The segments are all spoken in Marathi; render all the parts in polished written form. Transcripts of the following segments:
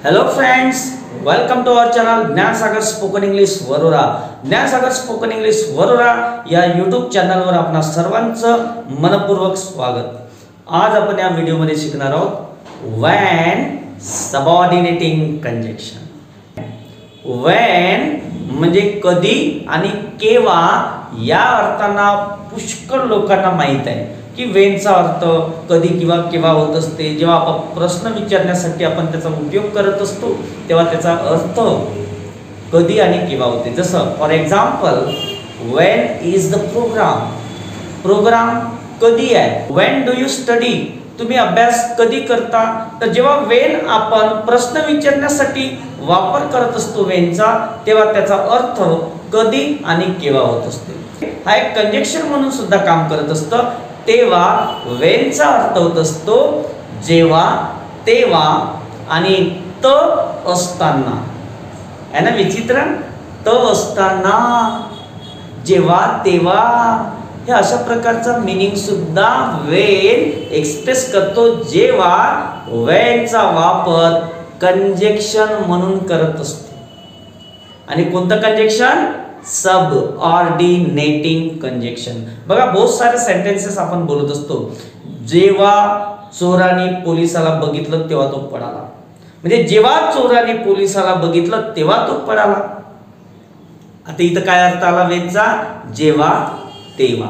Hello friends, welcome to our channel Gyansagar spoken English Warora. Gyansagar spoken English Warora या यूट्यूब चॅनलवर आपणा सर्वांचं मनपूर्वक स्वागत। आज आपण या व्हिडिओमध्ये शिकणार आहोत व्हेन सबऑर्डिनेटिंग कंजक्शन। व्हेन म्हणजे कधी आणि केव्हा या अर्थांना पुष्कळ लोकांना माहित आहे की व्हेनचा अर्थ कधी किंवा केव्हा होत असते। जेव्हा आपण प्रश्न विचारण्यासाठी आपण त्याचा उपयोग करत असतो तेव्हा त्याचा अर्थ कधी आणि केव्हा होते। जसं for example, when is the program. Program कधी आहे। व्हेन डू यू स्टडी, तुम्ही अभ्यास कधी करता। तर जेव्हा व्हेन आपण प्रश्न विचारण्यासाठी वापर करत असतो व्हेनचा, तेव्हा त्याचा अर्थ कधी आणि केव्हा होत असते। हा एक कंजक्शन म्हणून सुद्धा काम करत असतं। तेव्हा व्हेनचा अर्थ होत असतो जेव्हा, तेव्हा आणि त असताना। आहे ना विचित्र? त असताना, जेव्हा, तेव्हा, हे अशा प्रकारचा मीनिंग सुद्धा व्हेन एक्सप्रेस करतो जेव्हा व्हेनचा वापर कंजक्शन म्हणून करत असतो। आणि कोणतं कंजक्शन? Subordinating conjunction. बघा, बहुत सारे सेंटेन्सेस आपण बोलत असतो। जेव्हा चोराने पोलिसाला बघितलं तेव्हा तो पळाला, म्हणजे जेव्हा चोराने पोलिसाला बघितलं तेव्हा तो पळाला। आता इथं काय अर्थ आला व्हेनचा? जेव्हा, तेव्हा।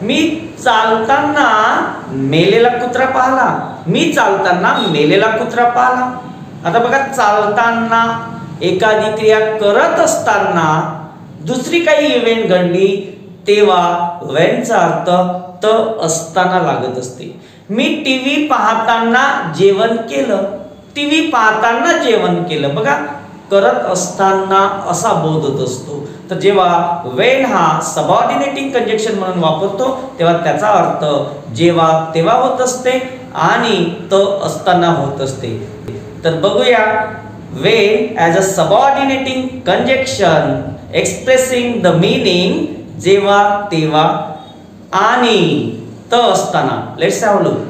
मी चालताना मेलेला कुत्रा पाहिला। मी चालताना मेलेला कुत्रा पाहिला। आता बघा, चालताना एखादी क्रिया करत असताना दुसरी काही इव्हेंट घडली तेव्हा व्हेनचा अर्थ त असताना लागत असते। मी टीव्ही पाहताना जेवण केलं। टीव्ही पाहताना जेवण केलं, बघा करत असताना असा बोध होत असतो। तर जेव्हा व्हेन हा सबऑर्डिनेटिंग कंजक्शन म्हणून वापरतो तेव्हा त्याचा अर्थ जेव्हा, तेव्हा होत असते आणि त असताना होत असते। तर बघूया, when as a subordinating conjunction expressing the meaning जेव्हा, तेव्हा आणि त असताना। Let's have a look.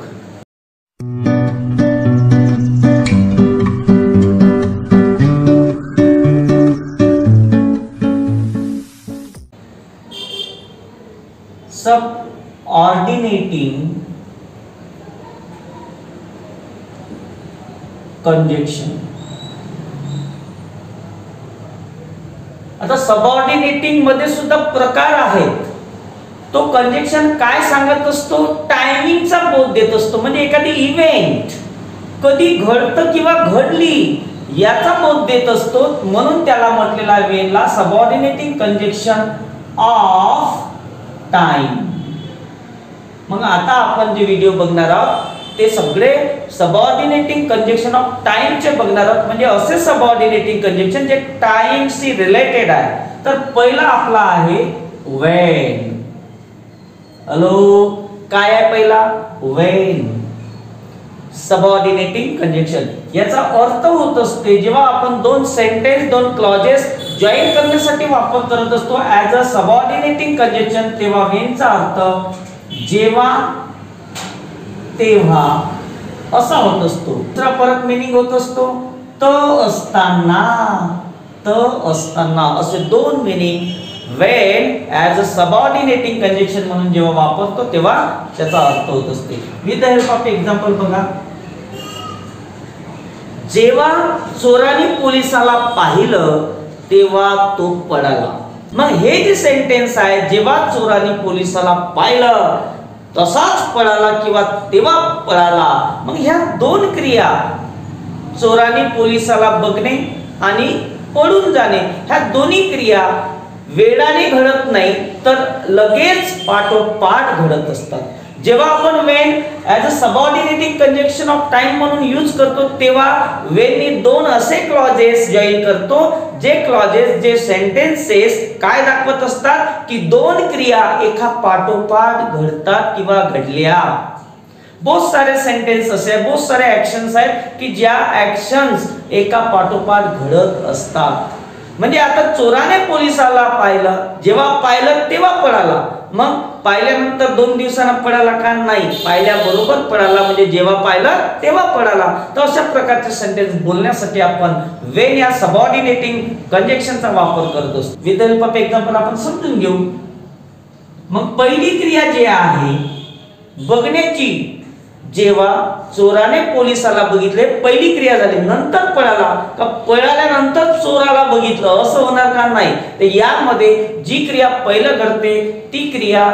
Subordinating conjunction। आता सबऑर्डिनेटिंग मध्ये सुद्धा प्रकार आहेत। तो कंजक्शन काय सांगत असतो? टायमिंगचा बोध देत असतो, म्हणजे एखादी इव्हेंट कधी घडतं किंवा घडली याचा बोध देत असतो। म्हणून त्याला म्हटलेला व्हेनला सबऑर्डिनेटिंग कंजक्शन ऑफ टाइम। मग आता आपण जे व्हिडिओ बघणार आहोत ते सगळे सबऑर्डिनेटिंग कंजक्शन ऑफ टाइमचे बघणार आहोत, म्हणजे असे सबऑर्डिनेटिंग कंजक्शन जे टाइमशी रिलेटेड आहे। तर पहिला आपला आहे व्हेन। हॅलो, काय आहे पहिला? When subordinating conjunction. याचा अर्थ होत असते जेव्हा आपण दोन सेंटेन्स, दोन क्लॉजेस जॉईन करण्यासाठी वापर करत असतो ऍज अ सबऑर्डिनेटिंग कंजक्शन, तेव्हा व्हेनचा अर्थ जेव्हा, तेव्हा असा होत असतो। दुसरा परत मीनिंग होत असतो त असताना, त असताना, असे दोन meaning when as a subordinating conjunction म्हणून जेव्हा वापरतो तेव्हा त्याचा अर्थ होत असते। With the help of example बघा, जेव्हा चोराने पोलिसाला पाहिलं तेव्हा तो पळाला। मग हे जे सेंटेन्स आहे, जेव्हा चोराने पोलिसाला पाहिलं तसाच पळाला किंवा तेव्हा पळाला, मग ह्या दोन क्रिया चोराने पोलिसाला बघणे आणि पळून जाणे, ह्या दोन्ही क्रिया वेळाने घडत नाही तर लगेच पाठोपाठ घडत असतात। जेव्हा आपण when as a subordinating conjunction of time म्हणून यूज करतो तेव्हा व्हेननी दोन असे क्लॉजेस जॉईन करतो, जे क्लॉजेस, जे सेंटेन्सेस काय दाखवत असतात की दोन क्रिया एका पाठोपाठ घडतात किंवा घडल्या। बहुत सारे सेंटेन्स असे, बहुत सारे ऍक्शन्स आहेत की ज्या ऍक्शन्स एका पाठोपाठ घडत असतात। म्हणजे आता चोराने पोलिसाला पाहिलं, जेव्हा पाहिलं तेव्हा पळाला, मग पाहिल्यानंतर 2 दिवसांना पळाला का? नाही, पाहिल्याबरोबर पळाला, म्हणजे जेव्हा पाहिलं तेव्हा पळाला. तर अशा प्रकारचे सेंटेन्स बोलण्यासाठी आपण वेन या सबऑर्डिनेटिंग कंजक्शनचा वापर करत असतो. विथ हेल्प ऑफ एक्झाम्पल आपण समजून घेऊ. मग पहिली क्रिया जी आहे बघण्याची, जेव्हा चोराने पोलिसाला बघितले, पहिली क्रिया झाली. नंतर पळाला का पळाल्यानंतर चोराला बघितलं असं होणार का? नाही. तर यामध्ये जी क्रिया पहिलं घडते ती क्रिया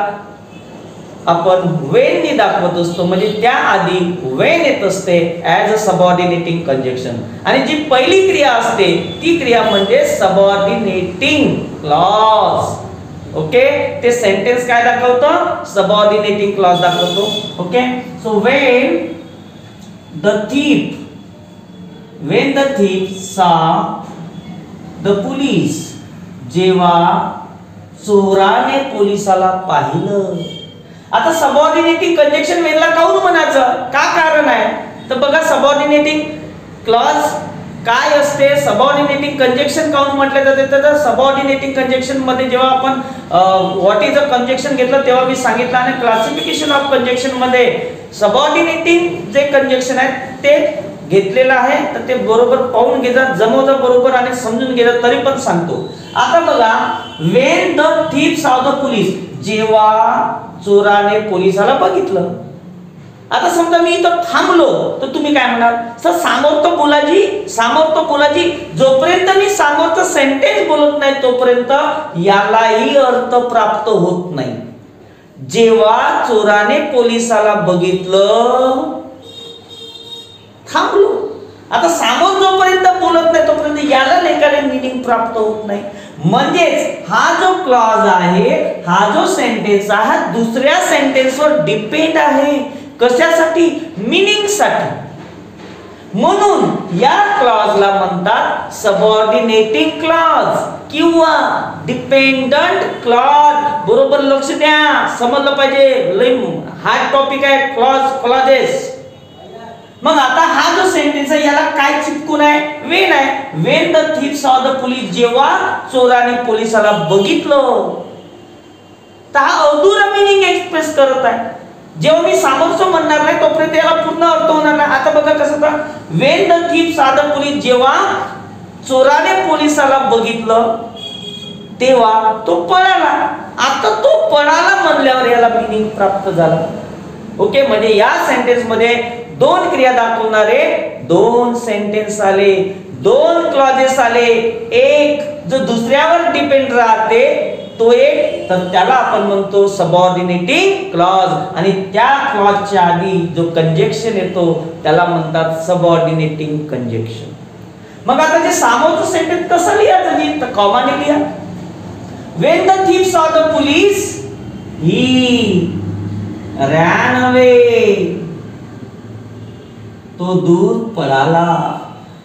आपण वेन ने दाखवत असतो, म्हणजे त्याआधी वेन येत असते ऍज अ सबऑर्डिनेटिंग कंजक्शन. आणि जी पहिली क्रिया असते ती क्रिया म्हणजे सबऑर्डिनेटिंग क्लॉज. ओके, ते सेंटेन्स काय दाखवतो? सबऑर्डिनेटिंग क्लॉज दाखवतो. Okay, so when the thief saw the police, जेव्हा चोराने पोलिसाला पाहिलं. आता सबऑर्डिनेटिंग कंजक्शन वेनला काऊन म्हणायचं? का कारण आहे? तर बघा, सबऑर्डिनेटिंग क्लॉज काय असते, सबऑर्डिनेटिंग कंजक्शन काऊन म्हटले जाते? तर सबऑर्डिनेटिंग कंजक्शन मध्ये जेव्हा आपण व्हॉट इज अ कंजक्शन घेतलं तेव्हा मी सांगितलं, आणि क्लासिफिकेशन ऑफ कंजक्शन मध्ये सबऑर्डिनेटिंग जे कंजक्शन आहे ते घेतलेलं आहे. तर ते बरोबर पाहून घेजा, जमवजा बरोबर आणि समजून घेजा, तरी पण सांगतो. आता बघा, when the thief saw the police, जेव्हा चोराने पोलिसाला बघितलं. आता समजा मी इथं थांबलो तर तुम्ही काय म्हणाल? सर सामोर्थ बोलाजी, जोपर्यंत मी सामोर्थ सेंटेन्स बोलत नाही तोपर्यंत यालाही अर्थ प्राप्त होत नाही. जेव्हा चोराने पोलिसाला बघितलं, थांबलो. आता सामोर जोपर्यंत बोलत नाही तोपर्यंत याला लेखाने मीनिंग प्राप्त होत नाही. म्हणजेच हा जो क्लॉज आहे, हा जो सेंटेन्स आहे, दुसऱ्या सेंटेन्सवर डिपेंड आहे. कशासाठी? मीनिंग साठी. म्हणून या क्लॉजला म्हणतात सबऑर्डिनेटिंग क्लॉज किंवा डिपेंडंट क्लॉज. बरोबर लक्ष द्या, समजलं पाहिजे, लय हार्ड टॉपिक आहे क्लॉजेस. मग आता हा जो सेंटेन्स आहे याला काय चिपकून आहे? वेन आहे. Wien the thief saw the police, जेव्हा चोराने पोलिसाला बघितलं. तर हा अधुरा मीनिंग एक्सप्रेस करत आहे. जेव्हा मी सामोरचं म्हणणार नाही तोपर्यंत याला पूर्ण अर्थ होणार नाही. आता बघा कसं होतं, Wien the thief saw the police, जेव्हा चोराने पोलिसाला बघितलं तेव्हा तो पळाला. आता तो पळाला म्हणल्यावर याला मीनिंग प्राप्त झाला. ओके, म्हणजे या सेंटेन्स मध्ये 2 क्रिया दाखवणारे 2 सेंटेन्स आले, 2 क्लॉजेस आले. एक जो दुसऱ्यावर डिपेंड राहते तो एक, तर त्याला आपण म्हणतो सबऑर्डिनेटिंग क्लॉज, आणि त्या क्लॉजच्या आधी जो कंजक्शन येतो त्याला म्हणतात सबऑर्डिनेटिंग कंजक्शन. मग आता जे सामोरचं सेंटेन्स कसं लिहायचं? तर कॉमाने लिहा. When the thief saw the police, he ran away, तो दूर पळाला.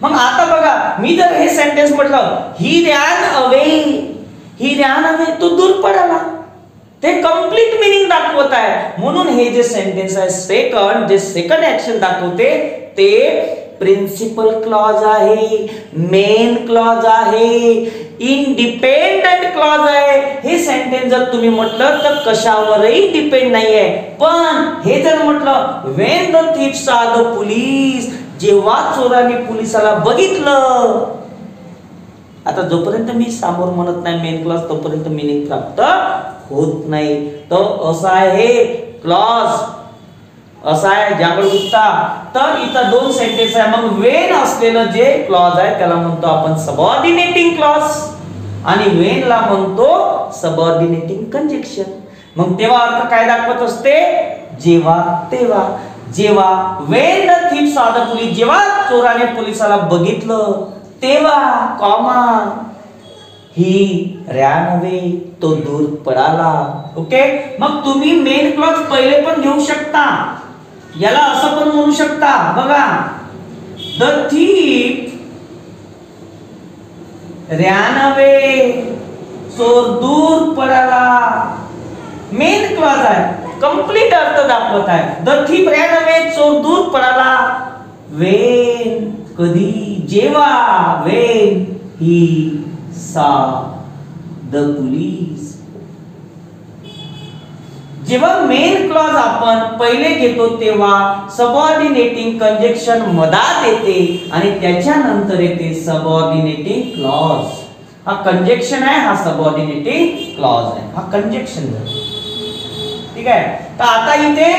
मग आता बघा, मी जर हे सेंटेन्स म्हटलं ही रॅन अवे, तो दूर पळाला, ते कंप्लीट मीनिंग दाखवत आहे. म्हणून हे जे सेंटेन्स आहे जे सेकंड ऍक्शन दाखवते ते प्रिन्सिपल क्लॉज आहे, मेन क्लॉज आहे, इंडिपेंडंट क्लॉज आहे. हे सेंटेन्स जर तुम्ही म्हटलं तर कशावरही डिपेंड नाहीये. पण हे जर म्हटलं when the thief saw the police, जेव्हा चोराने पोलिसाला बघितलं. आता जोपर्यंत मी सामोर म्हणत नाही मेन क्लॉज तोपर्यंत मीनिंग प्राप्त होत नाही. तर असा आहे क्लॉज, असा आहे जागरूकता. तर इथं 2 सेंटेन्स आहे. मग वेन असलेलं जे क्लॉज आहे त्याला म्हणतो आपण सबऑर्डिनेटिंग क्लॉज, आणि वेन ला म्हणतो सबऑर्डिनेटिंग कंजक्शन. मग तेव्हा अर्थ काय दाखवत असते? जेव्हा तेव्हा. जेव्हा Wien the thief saw the police, जेव्हा चोराने पोलिसाला बघितलं तेव्हा, कॉमा, ही रॅन अवे, तो दूर पळाला. ओके, मग तुम्ही मेन क्लॉज पहिले पण घेऊ शकता, याला असं पण म्हणू शकता. बघा, द thief ran away, चोर दूर पळाला. मेन क्लॉज आहे, कंप्लीट अर्थ दाखवत आहे. द thief ran away, चोर दूर पळाला. वेन, कधी? जेव्हा. When he saw the police, जेव्हा मेन क्लॉज आपण पहिले घेतो तेव्हा सबऑर्डिनेटिंग कंजक्शन मधात येते आणि त्याच्यानंतर येते सबऑर्डिनेटिंग क्लॉज. हा कंजक्शन आहे, हा सबऑर्डिनेटिंग क्लॉज आहे, हा कंजक्शन झाला. ठीक आहे. तर आता इथे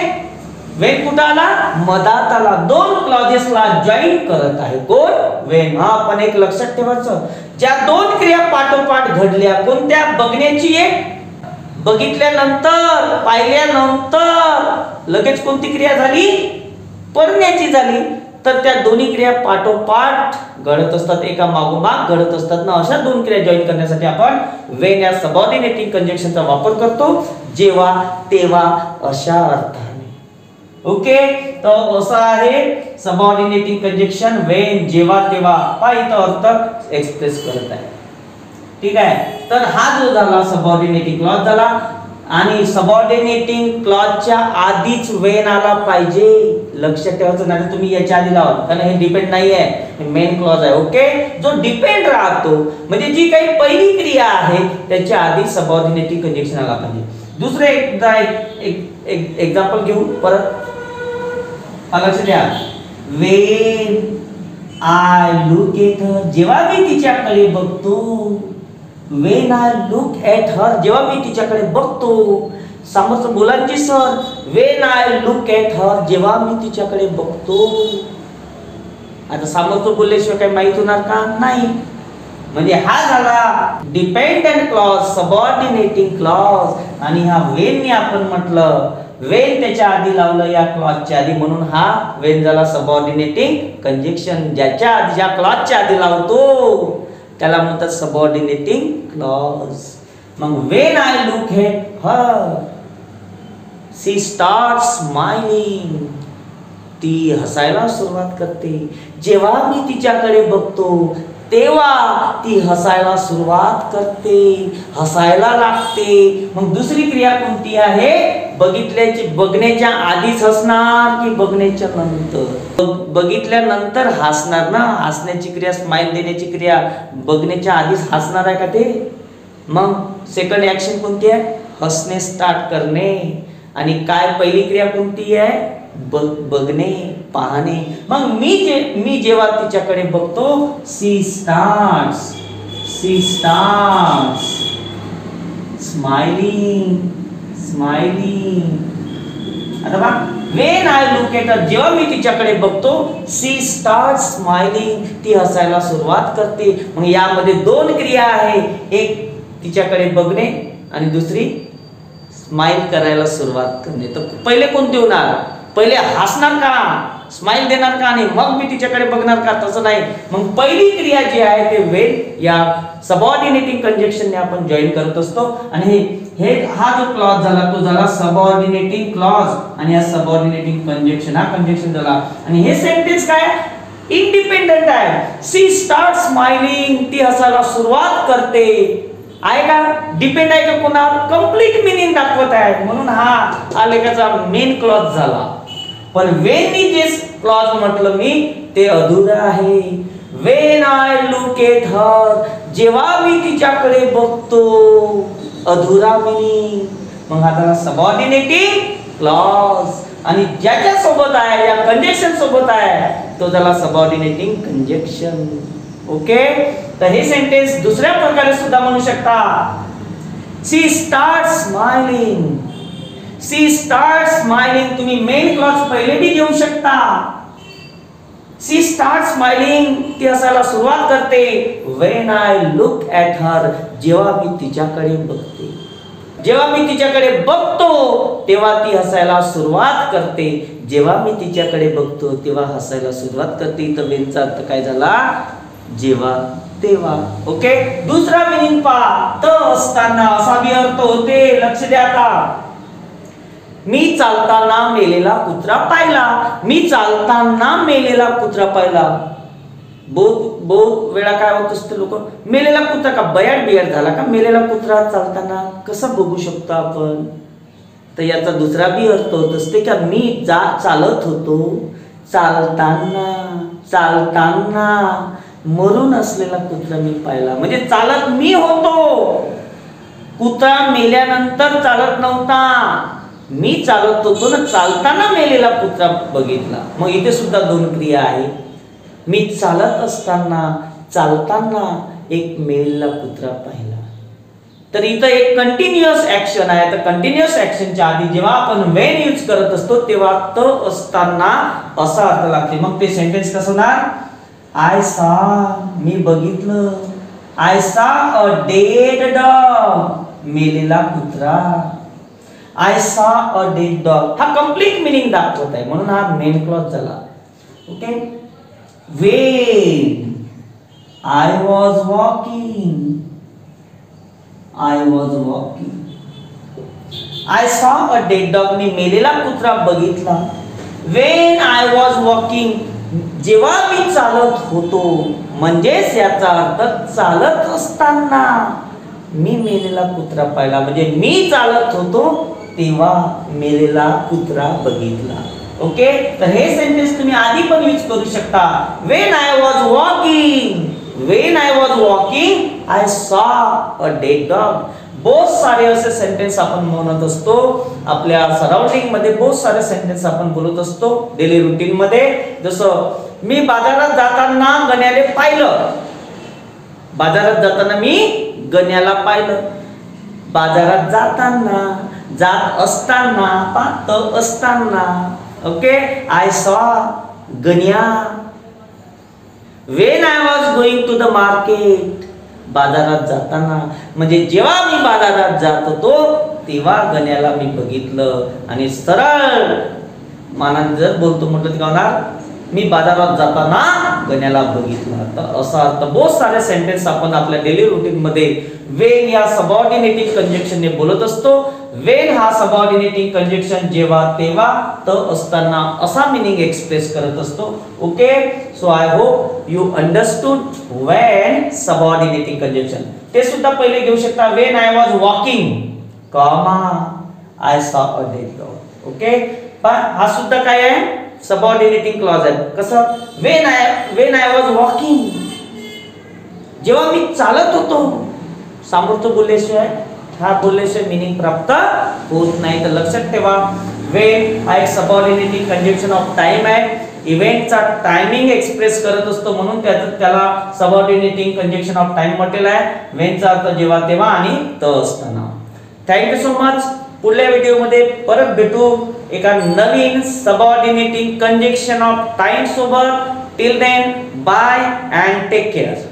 वेन कुठं आला? मधात आला. दोन क्लॉजेसला जॉईन करत आहे. कोण? वेन. हा आपण एक लक्षात ठेवायचं, ज्या दोन क्रिया पाठोपाठ घडल्या कोणत्या? बघण्याची एक, बघितल्यानंतर पाहिल्यानंतर लगेच कोणती क्रिया झाली? पडण्याची झाली. तर त्या दोन्ही क्रिया पाठोपाठ घडत असतात, एका मागोमाग घडत असतात ना. अशा दोन क्रिया जॉईन करण्यासाठी आपण वेन या सबऑर्डिनेटिंग कंजक्शनचा वापर करतो. जेव्हा तेव्हा अशा अर्थाने. ओके. तर असं आहे सबऑर्डिनेटिंग कंजक्शन. वेन, जेव्हा तेव्हा, पहा इथं अर्थ एक्सप्रेस करत आहे. ठीक आहे. तर हा जो झाला सबऑर्डिनेटिंग क्लॉज झाला आणि सबऑर्डिनेटिंग क्लॉजच्या आधीच वेन आला पाहिजे. लक्षात ठेवायचं, नाही तुम्ही याच्या आधी लावा, कारण हे डिपेंड नाही आहे, हे मेन क्लॉज आहे. ओके. जो डिपेंड राहतो म्हणजे जी काही पहिली क्रिया आहे त्याच्या आधी सबऑर्डिनेटिंग कंजक्शन आला पाहिजे. दुसरे एकदा एक एक्झाम्पल घेऊ परत. लक्ष द्या. When I look at her, जेव्हा मी तिच्याकडे बघतो. When I look at her, जेव्हा मी तिच्याकडे बघतो. समोरच मुलांची sir, when I look at her, जेव्हा मी तिच्याकडे बघतो. आता समोरच बोलल्याशिवाय काही माहित होणार का? नाही. म्हणजे हा झाला डिपेंडंट क्लॉज, सबऑर्डिनेटिंग क्लॉज. आणि हा वेन ने आपण म्हटलं, वेन त्याच्या आधी लावलं या क्लॉजच्या आधी, म्हणून हा वेन झाला सबऑर्डिनेटिंग कंजक्शन. ज्याच्या आधी, ज्या क्लॉजच्या आधी लावतो त्याला म्हणतात सबऑर्डिनेटिंग क्लॉज. मग when I look at her, she start smiling, ती हसायला सुरुवात करते. जेव्हा मी तिच्याकडे बघतो तेव्हा ती हसायला सुरुवात करते, हसायला लागते. मग दुसरी क्रिया कोणती आहे? बघितल्याची, बघण्याच्या आधीच हसणार की बघण्याच्या नंतर? बघितल्यानंतर हसणार ना. हसण्याची क्रिया, स्माइल देण्याची क्रिया बघण्याच्या आधीच हसणार आहे का ते? मग सेकंड ऍक्शन कोणती आहे? हसणे स्टार्ट करणे. आणि काय पहिली क्रिया कोणती आहे? बघणे, पाहणे. मग मी जेव्हा तिच्याकडे बघतो, सी स्टार्ट्स स्माइलिंग. आता बघा, when I look at her, जेव्हा मी तिच्याकडे बघतो, सी स्टार्ट्स स्माइलिंग, ती हसायला सुरुवात करते. मग यामध्ये दोन क्रिया आहे, एक तिच्याकडे बघणे आणि दुसरी स्माइल करायला सुरुवात करणे. तर पहिले कोणते होणार? पहिले हसणार का, स्माइल देणार का आणि मग मी तिच्याकडे बघणार का? तसं नाही. मग पहिली क्रिया जी आहे ते वेन या सबऑर्डिनेटिंग कंजक्शनने आपण जॉईन करत असतो. आणि हे हा जो क्लॉज झाला तो झाला सबऑर्डिनेटिंग क्लॉज. आणि या सबऑर्डिनेटिंग कंजक्शन, हा कंजक्शन झाला. आणि हे सेंटेन्स काय? इंडिपेंडेंट आहे. सी स्टार्ट स्माइलिंग, ती हसायला सुरुवात करते. आहे का? डिपेंड आहे का कोणावर? कंप्लीट मीनिंग दाखवत आहे, म्हणून हा आलेखाचा मेन क्लॉज झाला. पण वेन नी जे क्लॉज म्हटलं मी ते अधुरा आहे. When I look at her, जेव्हा मी तिच्याकडे बघतो, अधुरा मीनिंग. मग हा झाला सबऑर्डिनेटिंग क्लॉज. आणि ज्याच्या सोबत आहे, या कंजक्शन सोबत आहे, तो झाला सबऑर्डिनेटिंग कंजक्शन. ओके. तर हे सेंटेन्स दुसऱ्या प्रकारे सुद्धा म्हणू शकता. शी स्टार्ट स्माइलिंग, शी स्टार्ट स्माइलिंग. तुम्ही मेन क्लॉज पहिले भी घेऊ शकता. शी स्टार्ट स्माइलिंग, ती हसायला सुरुवात करते. व्हेन आय लुक ॲट हर, जेव्हा मी तिच्याकडे बघते. जेव्हा मी तिच्याकडे बघतो तेव्हा ती हसायला सुरुवात करते. जेव्हा मी तिच्याकडे बघतो तेव्हा हसायला सुरुवात करते. तर वेनचा अर्थ काय झाला? जेव्हा तेव्हा. ओके. दुसरा मीनिंग पहा. त असताना असा भी अर्थ होते. लक्ष द्या. आता मी चालताना मेलेला कुत्रा पाहिला. मी चालताना मेलेला कुत्रा पाहिला. बहुत वेळा काय होत असते, लोक मेलेला कुत्रा का बियाड झाला का मेलेला कुत्रा चालताना कसं बघू शकतो आपण? तर याचा दुसरा भी अर्थ होत असते का मी चालत होतो, चालताना मरून असलेला कुत्रा मी पाहिला. म्हणजे चालत मी होतो, कुत्रा मेल्यानंतर चालत नव्हता. मी चालत होतो ना, चालताना मेलेला कुत्रा बघितला. मग इथे सुद्धा दोन क्रिया आहे. मी चालत असताना चालताना एक मेलेला कुत्रा पाहिला. तर इथं एक कंटिन्युअस ऍक्शन आहे. तर कंटिन्युअस ऍक्शनच्या आधी जेव्हा आपण व्हेन यूज करत असतो तेव्हा त असताना असा अर्थ लागते. मग ते सेंटेन्स कसं होणार? आय सा, मी बघितलं. आय सा अ डेड डॉग, मेलेला कुत्रा. आय सा अ डेड डॉग हा कंप्लीट मिनिंग दाखवत आहे, म्हणून हा मेन क्लॉज झाला. Okay. When I was walking, I was walking. I saw a dead dog, मी मेलेला कुत्रा बघितला. When I was walking, जेव्हा मी चालत होतो, म्हणजेच याचा अर्थ चालत असताना मी मेलेला कुत्रा पाहिला. म्हणजे मी चालत होतो तेव्हा मेलेला कुत्रा बघितला. ओके. तर हे सेंटेन्स तुम्ही आधी पण यूज करू शकता. When I was walking, When I was walking, I saw a dead dog. बहुत सारे असे सेंटेन्स आपण म्हणत असतो आपल्या सराउंडिंग मध्ये. बहुत सारे सेंटेन्स आपण बोलत असतो डेली रुटीन मध्ये. जसं मी बाजारात जाताना गण्याला पाहिलं. बाजारात जाताना मी गण्याला पाहिलं. बाजारात जाताना, जात असताना, पाहत असताना. Okay. I saw Ganya. When I was going to the market, बाजारात जाताना, म्हणजे जेव्हा मी बाजारात जात होतो तेव्हा गण्याला मी बघितलं. आणि सरळ मानाने जर बोलतो म्हटलं तर होणार मी बाजारात जाताना गण्याला बघितलं. तर असा अर्थ बहुत सारे सेंटेन्स आपण आपल्या डेली रुटीन मध्ये वेन या सबऑर्डिनेटिंग कंजक्शनने बोलत असतो. वेन हा सबऑर्डिनेटिंग कंजक्शन जेव्हा तेव्हा त असताना असा मीनिंग एक्सप्रेस करत असतो. Okay. So I hope you understood Wien subordinating conjunction. ते सुद्धा पहिले घेऊ शकता. When I was walking, comma I saw a dead dog. Okay. पण हा सुद्धा काय आहे? सबऑर्डिनेटिंग क्लॉज आहे. कसं? वेन आय वॉज वॉकिंग, जेव्हा मी चालत होतो. समोरचं बोलल्याशिवाय, हा बोलल्याशिवाय मिनिंग प्राप्त होत नाही. तर लक्षात ठेवा, वेन हा एक सबऑर्डिनेटिंग कंजक्शन ऑफ टाइम आहे. इव्हेंटचा टायमिंग एक्सप्रेस करत असतो, म्हणून त्याला सबऑर्डिनेटिंग कंजक्शन ऑफ टाइम म्हटलेला आहे. वेनचा अर्थ जेव्हा तेव्हा आणि त असताना. Thank you so much. पुढल्या व्हिडिओमध्ये परत भेटू एका नवीन सबऑर्डिनेटिंग कंजक्शन ऑफ टाइम सोबत. Till then bye and take care.